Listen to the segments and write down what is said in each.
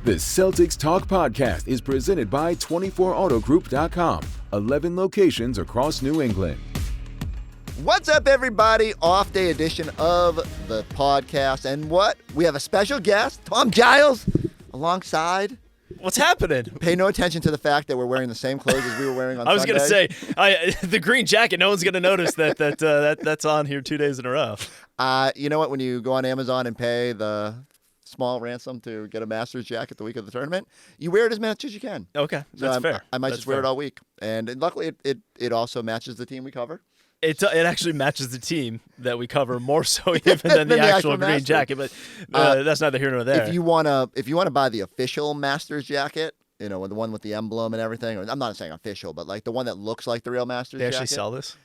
The Celtics Talk podcast is presented by 24autogroup.com. 11 locations across New England. What's up, everybody? Off day edition of the podcast. And we have a special guest, Tom Giles, alongside. What's happening? Pay no attention to the fact that we're wearing the same clothes as we were wearing on Sunday. I was going to say, the green jacket, no one's going to notice that's on here 2 days in a row. You know what? When you go on Amazon and pay the small ransom to get a Masters jacket the week of the tournament, you wear it as much as you can. Okay, that's fair. I might just wear it all week. And luckily, it also matches the team we cover. It actually matches the team that we cover more so even than the actual green jacket, but that's neither here nor there. If you wanna buy the official Masters jacket, you know, the one with the emblem and everything, I'm not saying official, but like the one that looks like the real Masters jacket. They actually sell this?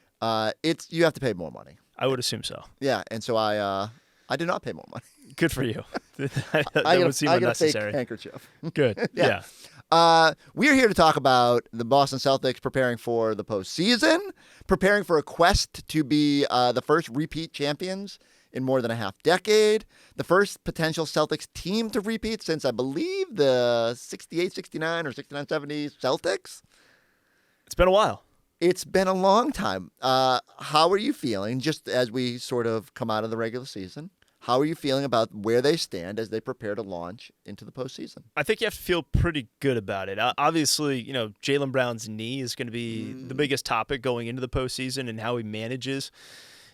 You have to pay more money. I would assume so. Yeah, and so I did not pay more money. Good for you. That would seem unnecessary. unnecessary. I get a fake handkerchief. Good. Yeah. We're here to talk about the Boston Celtics preparing for the postseason, preparing for a quest to be the first repeat champions in more than a half decade, the first potential Celtics team to repeat since, I believe, the 68-69 or 69-70 Celtics. It's been a while. It's been a long time. How are you feeling just as we sort of come out of the regular season? How are you feeling about where they stand as they prepare to launch into the postseason? I think you have to feel pretty good about it. Obviously, you know, Jaylen Brown's knee is going to be the biggest topic going into the postseason and how he manages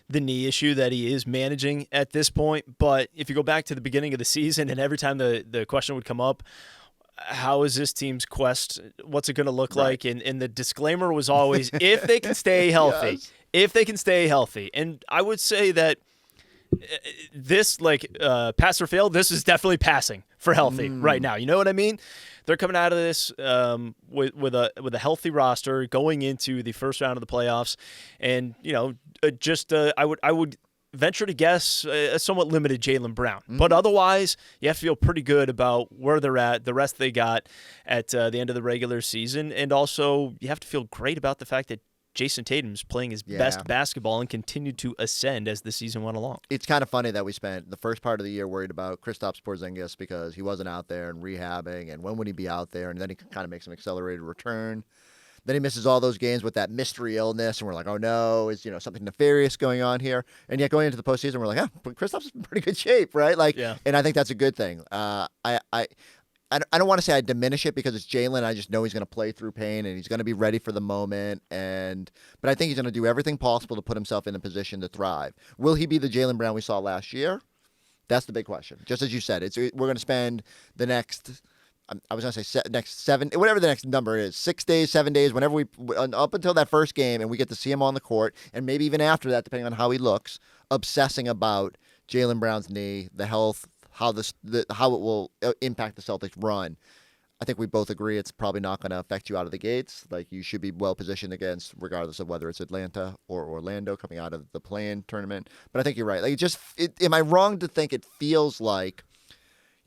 the knee issue that he is managing at this point. But if you go back to the beginning of the season and every time the question would come up, how is this team's quest? What's it going to look like? And the disclaimer was always, if they can stay healthy, Yes. if they can stay healthy. And I would say that this, pass or fail, this is definitely passing for healthy right now. You know what I mean? They're coming out of this with a healthy roster going into the first round of the playoffs, and you know, I would venture to guess a somewhat limited Jaylen Brown, but otherwise you have to feel pretty good about where they're at, the rest they got at the end of the regular season, and also you have to feel great about the fact that Jason Tatum's playing his best basketball and continued to ascend as the season went along. It's kind of funny that we spent the first part of the year worried about Kristaps Porzingis because he wasn't out there and rehabbing, and when would he be out there? And then he kind of makes an accelerated return. Then he misses all those games with that mystery illness, and we're like, oh no, is something nefarious going on here? And yet going into the postseason, we're like, but Kristaps is in pretty good shape, right? And I think that's a good thing. I don't want to say I diminish it because it's Jaylen. I just know he's going to play through pain and he's going to be ready for the moment. But I think he's going to do everything possible to put himself in a position to thrive. Will he be the Jaylen Brown we saw last year? That's the big question. Just as you said, we're going to spend the next, I was going to say next 7, whatever the next number is, 6 days, 7 days, whenever up until that first game, and we get to see him on the court, and maybe even after that, depending on how he looks, obsessing about Jaylen Brown's knee, the health, how it will impact the Celtics run. I think we both agree it's probably not going to affect you out of the gates. Like, you should be well positioned against, regardless of whether it's Atlanta or Orlando coming out of the play-in tournament. But I think you're right. Like, am I wrong to think it feels like,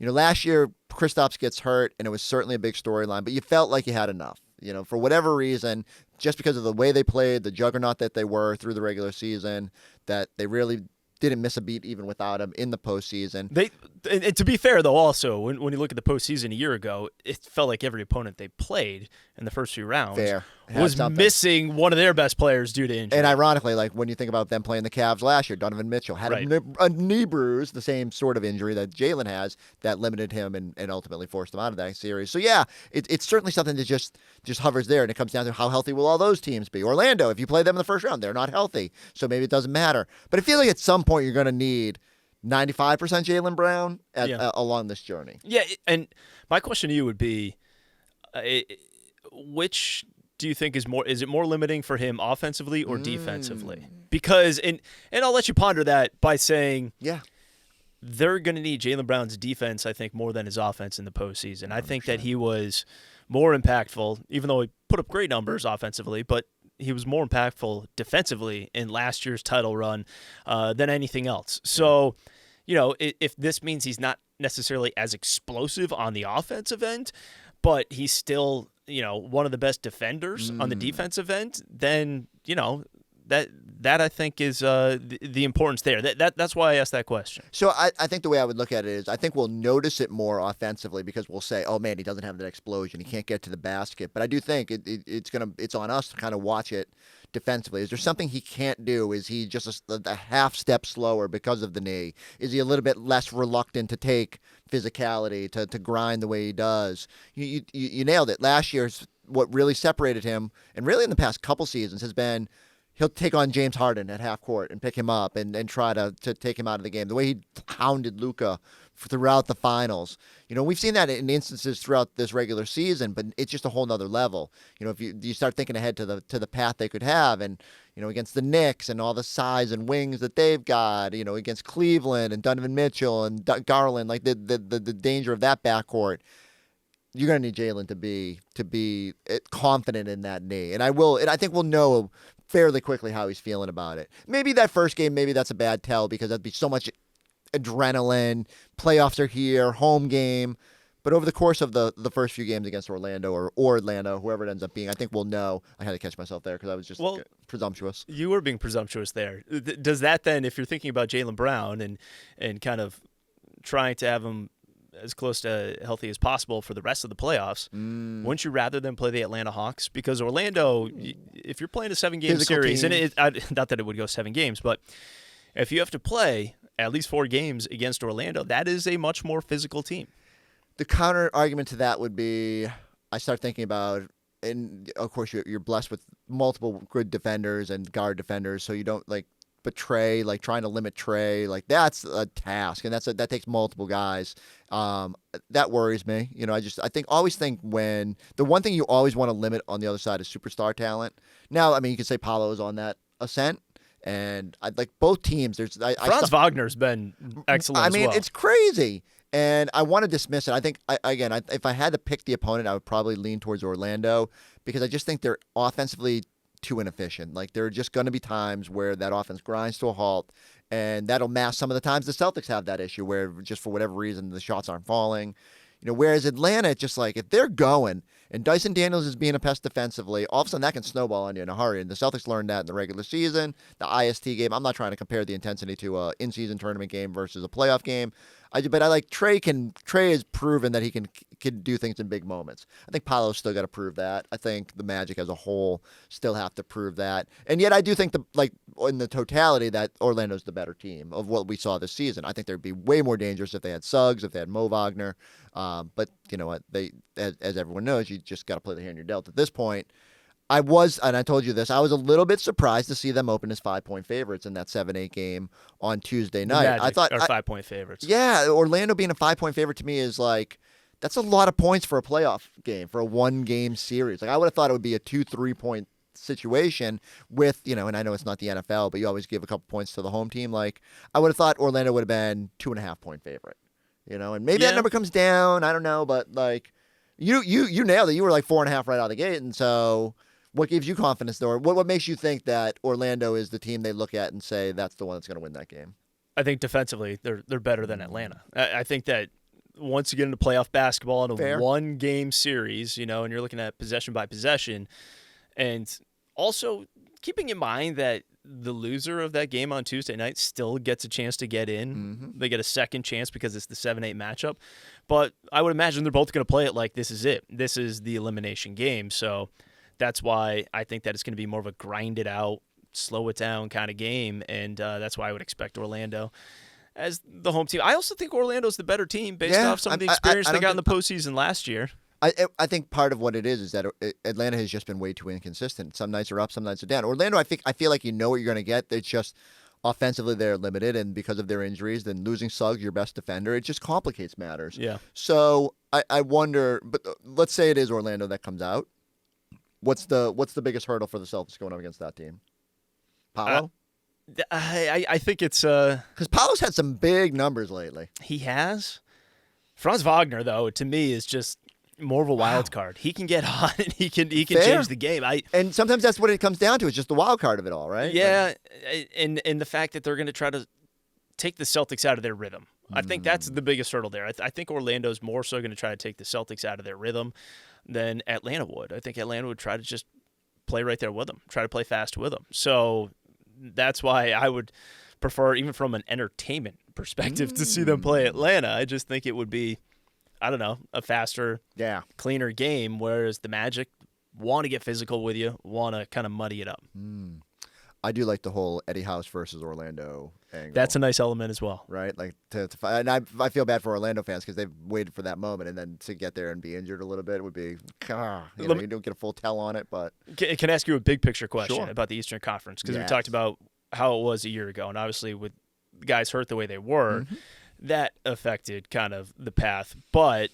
last year Kristaps gets hurt and it was certainly a big storyline, but you felt like you had enough. For whatever reason, just because of the way they played, the juggernaut that they were through the regular season, that they really didn't miss a beat even without him in the postseason. And to be fair, though, also, when you look at the postseason a year ago, it felt like every opponent they played in the first few rounds was missing one of their best players due to injury. And ironically, like when you think about them playing the Cavs last year, Donovan Mitchell had a knee bruise, the same sort of injury that Jaylen has, that limited him and ultimately forced him out of that series. So yeah, it's certainly something that just hovers there, and it comes down to how healthy will all those teams be. Orlando, if you play them in the first round, they're not healthy, so maybe it doesn't matter. But I feel like at some point you're going to need 95% Jaylen Brown along this journey. Yeah, and my question to you would be, which do you think is it more limiting for him offensively or defensively? Because, and I'll let you ponder that by saying, they're going to need Jaylen Brown's defense, I think, more than his offense in the postseason. 100%. I think that he was more impactful, even though he put up great numbers offensively, but he was more impactful defensively in last year's title run than anything else. So, if this means he's not necessarily as explosive on the offensive end, but he's still, one of the best defenders on the defensive end, then, That I think is the importance there. That's why I asked that question. So I think the way I would look at it is I think we'll notice it more offensively because we'll say, oh man, he doesn't have that explosion. He can't get to the basket. But I do think it's on us to kind of watch it defensively. Is there something he can't do? Is he just a half step slower because of the knee? Is he a little bit less reluctant to take physicality, to grind the way he does? You nailed it. Last year's what really separated him, and really in the past couple seasons, has been he'll take on James Harden at half court and pick him up and try to take him out of the game. The way he hounded Luka throughout the finals. We've seen that in instances throughout this regular season, but it's just a whole nother level. If you start thinking ahead to the path they could have, and against the Knicks and all the size and wings that they've got, against Cleveland and Donovan Mitchell and Garland, like the danger of that backcourt. You're going to need Jaylen to be confident in that knee, and I think we'll know fairly quickly how he's feeling about it. Maybe that first game, maybe that's a bad tell because that'd be so much adrenaline. Playoffs are here, home game. But over the course of the first few games against Orlando or Orlando, whoever it ends up being, I think we'll know. I had to catch myself there because I was just presumptuous. You were being presumptuous there. Does that then, if you're thinking about Jaylen Brown and kind of trying to have him as close to healthy as possible for the rest of the playoffs, wouldn't you rather than play the Atlanta Hawks? Because Orlando, if you're playing a 7-game series, team. And not that it would go 7 games, but if you have to play at least 4 games against Orlando, that is a much more physical team. The counter argument to that would be, I start thinking about, and of course you're blessed with multiple good defenders and guard defenders, so you don't but Trey, trying to limit Trey, that's a task, and that takes multiple guys. That worries me. Always think when the one thing you always want to limit on the other side is superstar talent. Now, you could say Paolo is on that ascent, and I'd like both teams. Franz Wagner's been excellent. as well. It's crazy, and I want to dismiss it. I think if I had to pick the opponent, I would probably lean towards Orlando because I just think they're offensively too inefficient. There are just going to be times where that offense grinds to a halt, and that'll mask some of the times the Celtics have that issue where just for whatever reason the shots aren't falling. Whereas Atlanta, it's just if they're going and Dyson Daniels is being a pest defensively, all of a sudden that can snowball on you in a hurry. And the Celtics learned that in the regular season, the IST game. I'm not trying to compare the intensity to a in-season tournament game versus a playoff game. But I like Trey has proven that he can do things in big moments. I think Paolo's still got to prove that. I think the Magic as a whole still have to prove that. And yet I do think in the totality that Orlando's the better team of what we saw this season. I think they'd be way more dangerous if they had Suggs, if they had Mo Wagner. But you know what? As everyone knows, you just got to play the hand you're dealt at this point. And I told you this, I was a little bit surprised to see them open as 5-point favorites in that 7-8 game on Tuesday night. Magic I thought are 5-point favorites. Yeah, Orlando being a 5-point favorite to me is that's a lot of points for a playoff game, for a 1-game series. I would have thought it would be a 2-3 point situation with, and I know it's not the NFL, but you always give a couple points to the home team. I would have thought Orlando would have been 2.5 point favorite, and maybe that number comes down. I don't know, but you nailed it. You were 4.5 right out of the gate, and so. What gives you confidence, though? What makes you think that Orlando is the team they look at and say that's the one that's going to win that game? I think defensively they're better than Atlanta. I think that once you get into playoff basketball in a 1-game series, and you're looking at possession by possession, and also keeping in mind that the loser of that game on Tuesday night still gets a chance to get in. Mm-hmm. They get a second chance because it's the 7-8 matchup. But I would imagine they're both going to play it like this is it. This is the elimination game. So that's why I think that it's going to be more of a grind it out, slow it down kind of game, and that's why I would expect Orlando as the home team. I also think Orlando's the better team based off some of the experience they got in the postseason last year. I think part of what it is that Atlanta has just been way too inconsistent. Some nights are up, some nights are down. Orlando, I feel like you know what you're going to get. It's just offensively they're limited, and because of their injuries, then losing Suggs, your best defender, it just complicates matters. Yeah. So I wonder, but let's say it is Orlando that comes out. What's the biggest hurdle for the Celtics going up against that team? Paolo? I think it's because Paolo's had some big numbers lately. He has. Franz Wagner, though, to me is just more of a wild card. He can get hot and he can change the game. And sometimes that's what it comes down to. It's just the wild card of it all, right? Yeah, and the fact that they're going to try to take the Celtics out of their rhythm. I think that's the biggest hurdle there. I think Orlando's more so going to try to take the Celtics out of their rhythm than Atlanta would. I think Atlanta would try to just play right there with them, try to play fast with them. So that's why I would prefer, even from an entertainment perspective, to see them play Atlanta. I just think it would be, I don't know, a faster, cleaner game, whereas the Magic want to get physical with you, want to kind of muddy it up. I do like the whole Eddie House versus Orlando angle. That's a nice element as well. Right? Like and I feel bad for Orlando fans because they've waited for that moment, and then to get there and be injured a little bit would be, you don't get a full tell on it. But can I ask you a big picture question Sure. about the Eastern Conference? Because we talked about how it was a year ago, and obviously with guys hurt the way they were, that affected kind of the path. But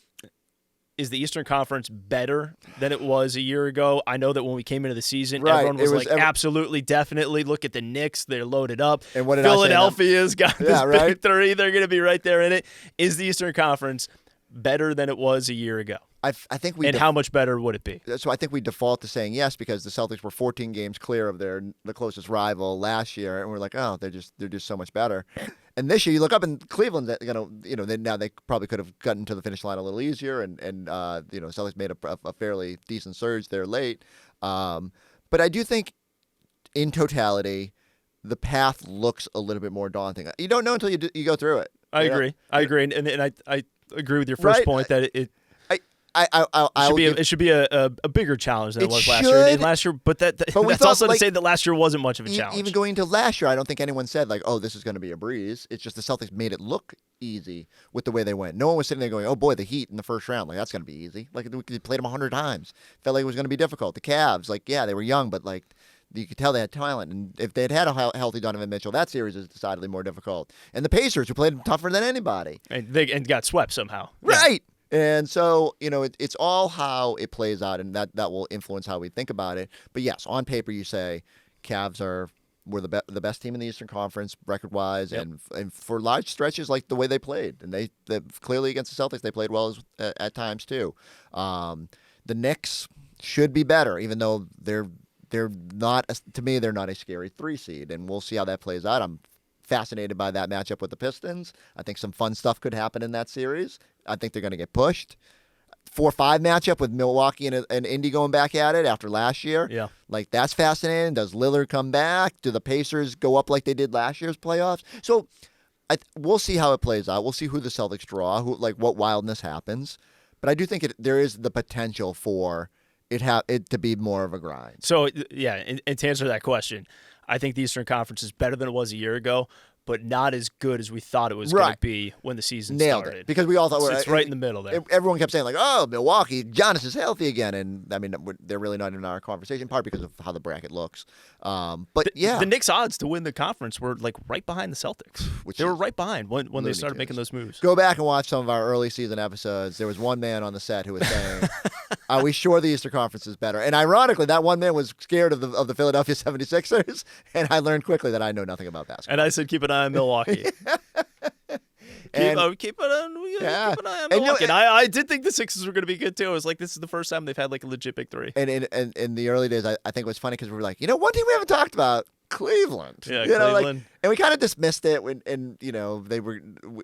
is the Eastern Conference better than it was a year ago? I know that when we came into the season, everyone was absolutely, definitely. Look at the Knicks. They're loaded up. And what did Philadelphia's got this right? big three. They're going to be right there in it. Is the Eastern Conference better than it was a year ago? I think we. And how much better would it be? So I think we default to saying yes because the Celtics were 14 games clear of the closest rival last year, and we're like, oh, they're just so much better. And this year, you look up in Cleveland, now they probably could have gotten to the finish line a little easier, and Celtics made a fairly decent surge there late. But I do think, in totality, the path looks a little bit more daunting. You don't know until you go through it. I agree, and I agree with your first point that it should be a bigger challenge than it was last year. And last year, but that's also to say that last year wasn't much of a challenge. Even going into last year, I don't think anyone said like, "Oh, this is going to be a breeze." It's just the Celtics made it look easy with the way they went. No one was sitting there going, "Oh boy, the Heat in the first round, like that's going to be easy." Like we played them 100 times, felt like it was going to be difficult. The Cavs, like they were young, but like you could tell they had talent. And if they had a healthy Donovan Mitchell, that series is decidedly more difficult. And the Pacers, who played tougher than anybody, and got swept somehow, right? And so, it's all how it plays out, and that will influence how we think about it. But yes, on paper, you say Cavs were the best team in the Eastern Conference record-wise, and for large stretches, like the way they played. And they clearly against the Celtics, they played well at times too. The Knicks should be better, even though they're not. To me, they're not a scary 3 seed, and we'll see how that plays out. I'm fascinated by that matchup with the Pistons. I think some fun stuff could happen in that series. I think they're going to get pushed. 4-5 matchup with Milwaukee and Indy going back at it after last year. Yeah. Like, that's fascinating. Does Lillard come back? Do the Pacers go up like they did last year's playoffs? So we'll see how it plays out. We'll see who the Celtics draw, what wildness happens. But I do think there is the potential for it to be more of a grind. So, and to answer that question, I think the Eastern Conference is better than it was a year ago, but not as good as we thought it was going to be when the season started. It. Because we all thought it's right in the middle there. Everyone kept saying, like, oh, Milwaukee, Giannis is healthy again. And, I mean, they're really not in our conversation, part because of how the bracket looks. But, The Knicks' odds to win the conference were, like, right behind the Celtics. They were right behind when they started making those moves. Go back and watch some of our early season episodes. There was one man on the set who was saying, are we sure the Eastern Conference is better? And, ironically, that one man was scared of the Philadelphia 76ers. And I learned quickly that I know nothing about basketball. And I said, keep an eye on Milwaukee. Keep an eye on Milwaukee. And I did think the Sixers were going to be good too. I was like, this is the first time they've had like a legit big 3. And in the early days, I think it was funny because we were like, one team we haven't talked about, Cleveland. Yeah, Cleveland. And we kind of dismissed it when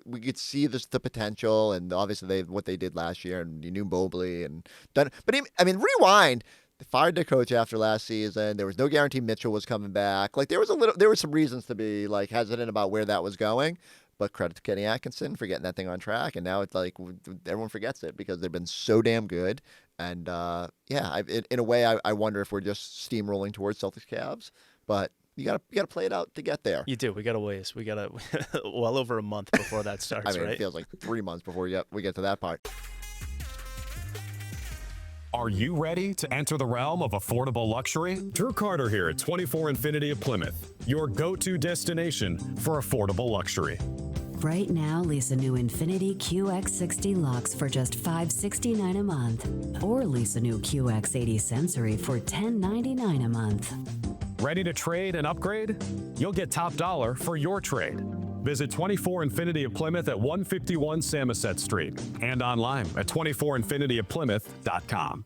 we could see the potential, and obviously what they did last year, and you knew Mobley and done. But rewind. They fired their coach after last season. There was no guarantee Mitchell was coming back. Like there were some reasons to be like hesitant about where that was going. But credit to Kenny Atkinson for getting that thing on track. And now it's like everyone forgets it because they've been so damn good. And in a way, I wonder if we're just steamrolling towards Celtics Cavs. But you gotta play it out to get there. You do. We got a ways. We got well over a month before that starts. Right? It feels like 3 months before we get to that part. Are you ready to enter the realm of affordable luxury? Drew Carter here at 24 Infinity of Plymouth, your go-to destination for affordable luxury. Right now, lease a new Infinity QX60 Lux for just $569 a month. Or lease a new QX80 Sensory for $1099 a month. Ready to trade and upgrade? You'll get top dollar for your trade. Visit 24 Infinity of Plymouth at 151 Samoset Street and online at 24infinityofplymouth.com.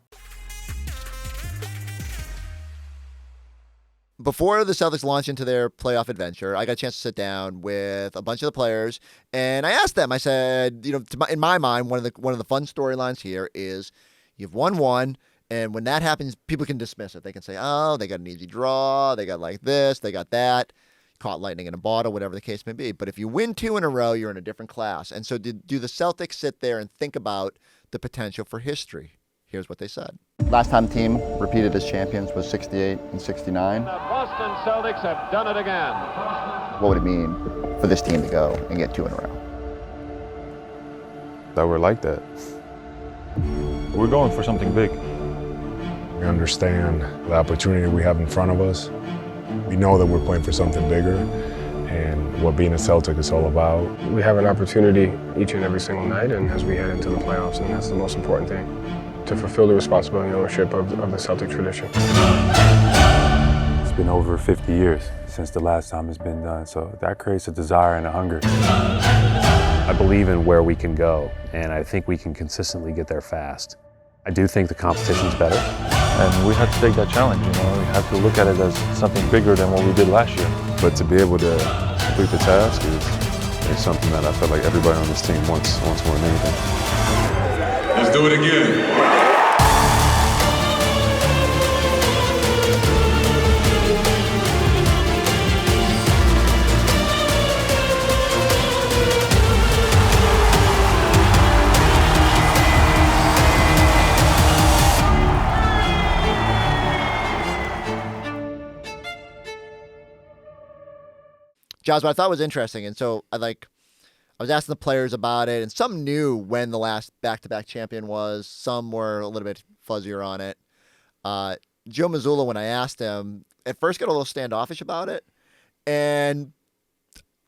Before the Celtics launched into their playoff adventure, I got a chance to sit down with a bunch of the players, and I asked them. I said, in my mind, one of the fun storylines here is you've won one, and when that happens, people can dismiss it. They can say, oh, they got an easy draw, they got like this, they got that. caught lightning in a bottle, whatever the case may be. But if you win 2 in a row, you're in a different class. And so do the Celtics sit there and think about the potential for history? Here's what they said. Last time the team repeated as champions was 68 and 69. The Boston Celtics have done it again. What would it mean for this team to go and get 2 in a row? That we're like that. We're going for something big. We understand the opportunity we have in front of us. We know that we're playing for something bigger and what being a Celtic is all about. We have an opportunity each and every single night, and as we head into the playoffs, and that's the most important thing, to fulfill the responsibility and ownership of the Celtic tradition. It's been over 50 years since the last time it's been done, so that creates a desire and a hunger. I believe in where we can go, and I think we can consistently get there fast. I do think the competition's better. And we have to take that challenge, We have to look at it as something bigger than what we did last year. But to be able to complete the task is something that I feel like everybody on this team wants more than anything. Let's do it again. Giles, what I thought was interesting, and so I was asking the players about it, and some knew when the last back-to-back champion was. Some were a little bit fuzzier on it. Joe Mazzulla, when I asked him, at first got a little standoffish about it, and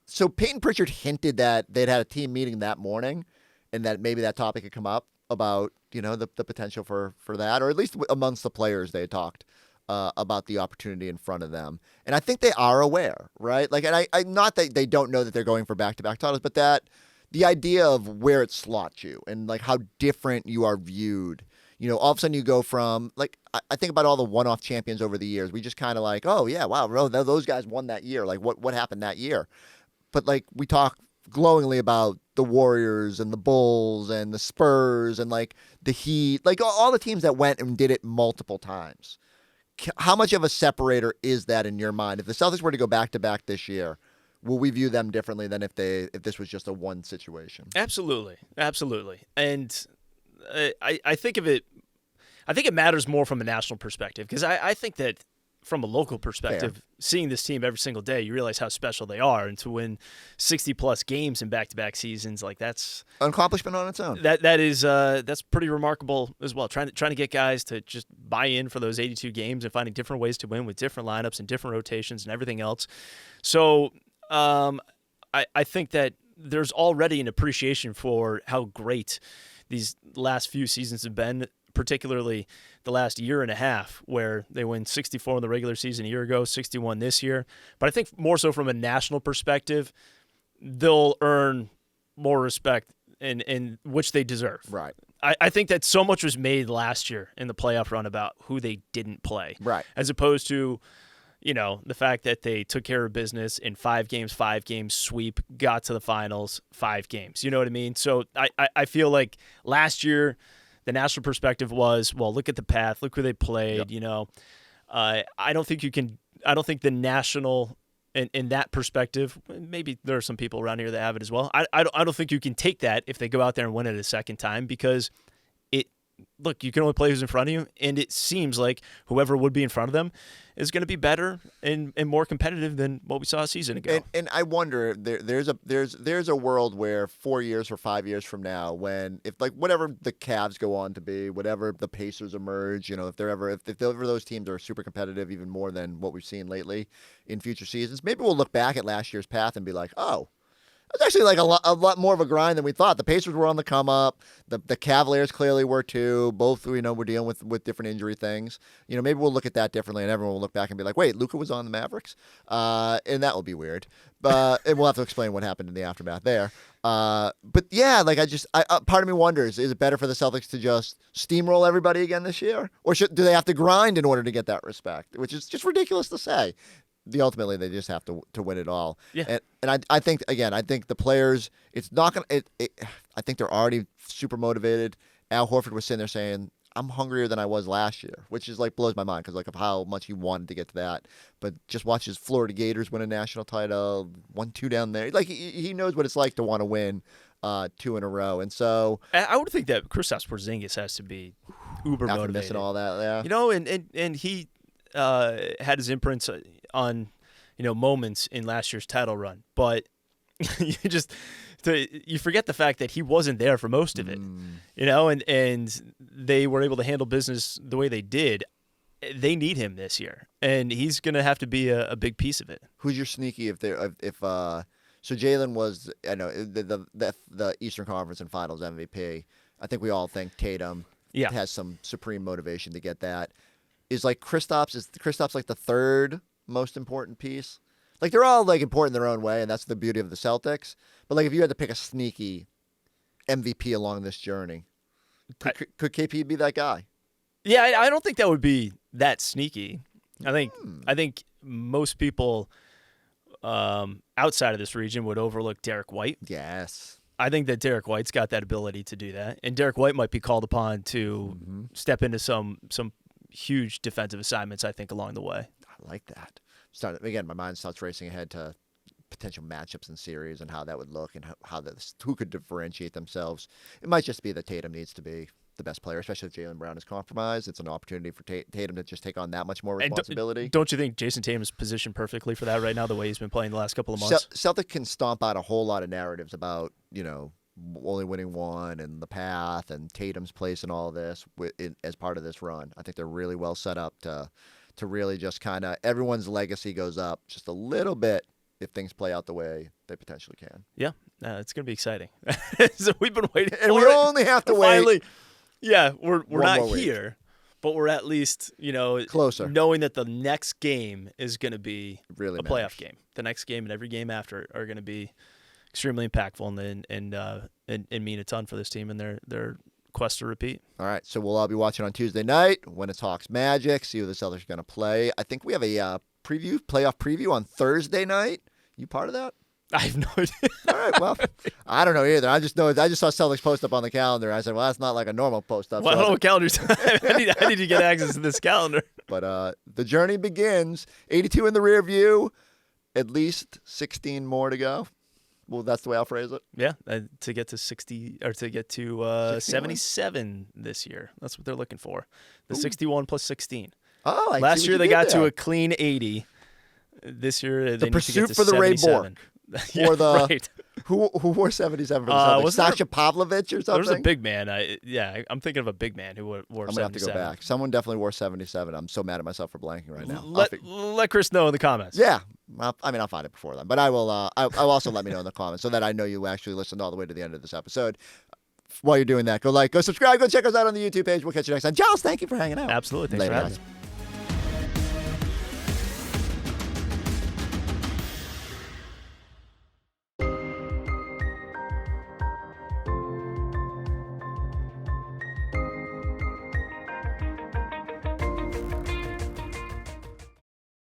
so Peyton Pritchard hinted that they'd had a team meeting that morning, and that maybe that topic had come up about the potential for that, or at least amongst the players they had talked about the opportunity in front of them. And I think they are aware, right? And I not that they don't know that they're going for back-to-back titles, but that the idea of where it slots you and how different you are viewed. All of a sudden you go from, I think about all the one-off champions over the years. We just kind of oh yeah, wow, those guys won that year. What happened that year? But we talk glowingly about the Warriors and the Bulls and the Spurs and the Heat, all the teams that went and did it multiple times. How much of a separator is that in your mind? If the Celtics were to go back-to-back this year, will we view them differently than if this was just a one situation? Absolutely. And I think it matters more from a national perspective, because I think that from a local perspective, seeing this team every single day, you realize how special they are, and to win 60-plus games in back-to-back seasons, that's an accomplishment on its own. That's pretty remarkable as well. Trying to get guys to just buy in for those 82 games and finding different ways to win with different lineups and different rotations and everything else. So I think that there's already an appreciation for how great these last few seasons have been, particularly the last year and a half, where they win 64 in the regular season a year ago, 61 this year. But I think more so from a national perspective, they'll earn more respect, in which they deserve. Right. I think that so much was made last year in the playoff run about who they didn't play. Right. As opposed to, the fact that they took care of business in 5 games, sweep, got to the finals, 5 games. You know what I mean? So I feel like last year, the national perspective was, well, look at the path, look who they played. Yep. I don't think the national, in that perspective, maybe there are some people around here that have it as well. I don't think you can take that if they go out there and win it a second time, because you can only play who's in front of you, and it seems like whoever would be in front of them is going to be better and more competitive than what we saw a season ago. And I wonder, there's a world where 4 years or 5 years from now, when if whatever the Cavs go on to be, whatever the Pacers emerge, if ever those teams are super competitive, even more than what we've seen lately in future seasons, maybe we'll look back at last year's path and be like, oh, it's actually a lot more of a grind than we thought. The Pacers were on the come up. The Cavaliers clearly were too. Both, we're dealing with different injury things. Maybe we'll look at that differently, and everyone will look back and be like, wait, Luka was on the Mavericks? And that will be weird. And we'll have to explain what happened in the aftermath there. But yeah, part of me wonders, is it better for the Celtics to just steamroll everybody again this year? Or do they have to grind in order to get that respect? Which is just ridiculous to say. Ultimately, they just have to win it all. Yeah. And I think the players, it's not going to, I think they're already super motivated. Al Horford was sitting there saying, I'm hungrier than I was last year, which is like blows my mind because like of how much he wanted to get to that. But just watch his Florida Gators win a national title, 1-2 down there. Like he knows what it's like to want to win 2 in a row. And so I would think that Kristaps Porzingis has to be uber motivated missing all that. Yeah, you know, and he had his imprints on moments in last year's title run, but you forget the fact that he wasn't there for most of it, and they were able to handle business the way they did. They need him this year, and he's going to have to be a big piece of it. Who's your sneaky so Jaylen was the Eastern Conference and Finals MVP. I think we all think Tatum has some supreme motivation to get that. Is Kristaps like the third most important piece? Like they're all like important in their own way, and that's the beauty of the Celtics. But like if you had to pick a sneaky MVP along this journey, could KP be that guy? Yeah, I don't think that would be that sneaky. I think most people outside of this region would overlook Derek White. Yes. I think that Derek White's got that ability to do that, and Derek White might be called upon to step into some huge defensive assignments, I think, along the way. I like that. Again, my mind starts racing ahead to potential matchups in series and how that would look and who could differentiate themselves. It might just be that Tatum needs to be the best player, especially if Jaylen Brown is compromised. It's an opportunity for Tatum to just take on that much more responsibility. Don't you think Jason Tatum is positioned perfectly for that right now, the way he's been playing the last couple of months? Celtic can stomp out a whole lot of narratives about, only winning one and the path and Tatum's place in all of this as part of this run. I think they're really well set up to really just kind of everyone's legacy goes up just a little bit if things play out the way they potentially can. Yeah, it's going to be exciting. So we've been waiting. And we only have to wait. Finally, yeah, we're not here, but we're at least, closer, knowing that the next game is going to be really a playoff game. The next game and every game after are going to be extremely impactful and mean a ton for this team and their quest to repeat. All right, so we'll all be watching on Tuesday night when it's Hawks Magic, see who the Celtics are going to play. I think we have a playoff preview on Thursday night. You part of that? I have no idea. All right, well, I don't know either. I just saw Celtics post up on the calendar. I said, well, that's not like a normal post up. Well, I don't know what calendars. I need to get access to this calendar. But the journey begins. 82 in the rear view. At least 16 more to go. Well, that's the way I'll phrase it. Yeah, to get to 60 or to get to 77 this year. That's what they're looking for. The 61 plus 16. Oh, last year they got to a clean 80. This year they need to get to for the 77. Ray Bork. Or the right. Who wore 77 for the Celtics? Sasha Pavlovich or something? There was a big man. I'm thinking of a big man who wore 77. I'm going to have to go back. Someone definitely wore 77. I'm so mad at myself for blanking right now. Let Chris know in the comments. Yeah. I'll find it before then. But I will. I'll also let me know in the comments so that I know you actually listened all the way to the end of this episode. While you're doing that, go subscribe, go check us out on the YouTube page. We'll catch you next time. Giles, thank you for hanging out. Absolutely. Thanks for having me.